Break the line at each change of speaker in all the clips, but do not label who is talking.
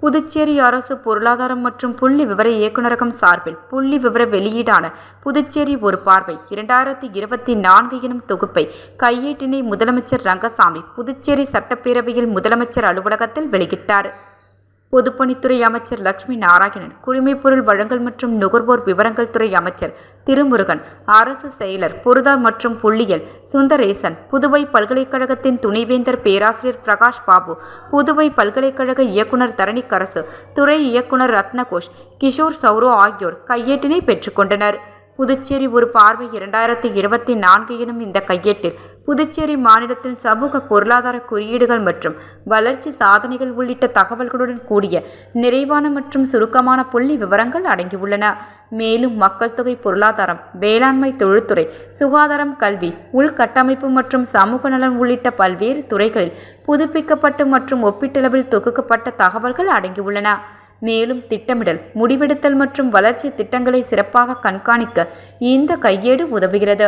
புதுச்சேரி அரசு பொருளாதாரம் மற்றும் புள்ளி விவர இயக்குநரகம் சார்பில் புள்ளி விவர வெளியீடான புதுச்சேரி ஒரு பார்வை 2024 எனும் தொகுப்பை கையேட்டினை முதலமைச்சர் ரங்கசாமி புதுச்சேரி சட்டப்பேரவையில் முதலமைச்சர் அலுவலகத்தில் வெளியிட்டார். பொதுப்பணித்துறை அமைச்சர் லட்சுமி நாராயணன், குடிமைப்பொருள் வழங்கல் மற்றும் நுகர்வோர் விவரங்கள் துறை அமைச்சர் திருமுருகன், அரசு செயலர் பொருளாதார் மற்றும் புள்ளியியல் சுந்தரேசன், புதுவை பல்கலைக்கழகத்தின் துணைவேந்தர் பேராசிரியர் பிரகாஷ் பாபு, புதுவை பல்கலைக்கழக இயக்குநர் தரணிக்கரசு, துறை இயக்குநர் ரத்னகோஷ், கிஷோர் சௌரோ ஆகியோர் கையேட்டினை பெற்றுக்கொண்டனர். புதுச்சேரி ஒரு பார்வை 2024 எனும் இந்த கையேட்டில் புதுச்சேரி மாநிலத்தின் சமூக பொருளாதார குறியீடுகள் மற்றும் வளர்ச்சி சாதனைகள் உள்ளிட்ட தகவல்களுடன் கூடிய நிறைவான மற்றும் சுருக்கமான புள்ளி விவரங்கள் அடங்கியுள்ளன. மேலும் மக்கள் தொகை, பொருளாதாரம், வேளாண்மை, தொழில்துறை, சுகாதாரம், கல்வி, உள்கட்டமைப்பு மற்றும் சமூக நலன் உள்ளிட்ட பல்வேறு துறைகளில் புதுப்பிக்கப்பட்ட மற்றும் ஒப்பீட்டளவில் தொகுக்கப்பட்ட தகவல்கள் அடங்கியுள்ளன. மேலும் திட்டமிடல், முடிவெடுத்தல் மற்றும் வளர்ச்சி திட்டங்களை சிறப்பாக கண்காணிக்க இந்த கையேடு உதவுகிறது.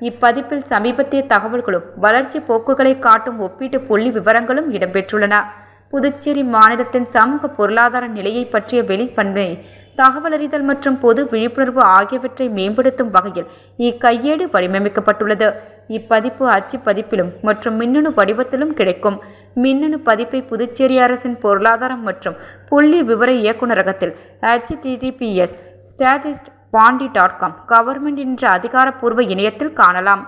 இப்பதிப்பில் சமீபத்திய தகவல்களும் வளர்ச்சி போக்குகளை காட்டும் ஒப்பீட்டு புள்ளி விவரங்களும் இடம்பெற்றுள்ளன. புதுச்சேரி மாநிலத்தின் சமூக பொருளாதார நிலையை பற்றிய வெளிப்பண்பை, தகவலறிதல் மற்றும் பொது விழிப்புணர்வு ஆகியவற்றை மேம்படுத்தும் வகையில் இக்கையேடு வடிவமைக்கப்பட்டுள்ளது. இப்பதிப்பு அச்சு பதிப்பிலும் மற்றும் மின்னணு வடிவத்திலும் கிடைக்கும். மின்னணு பதிப்பை புதுச்சேரி அரசின் பொருளாதாரம் மற்றும் புள்ளி விவர இயக்குநரகத்தில் https://statist.pandi.com கவர்மெண்ட் என்ற அதிகாரப்பூர்வ இணையத்தில் காணலாம்.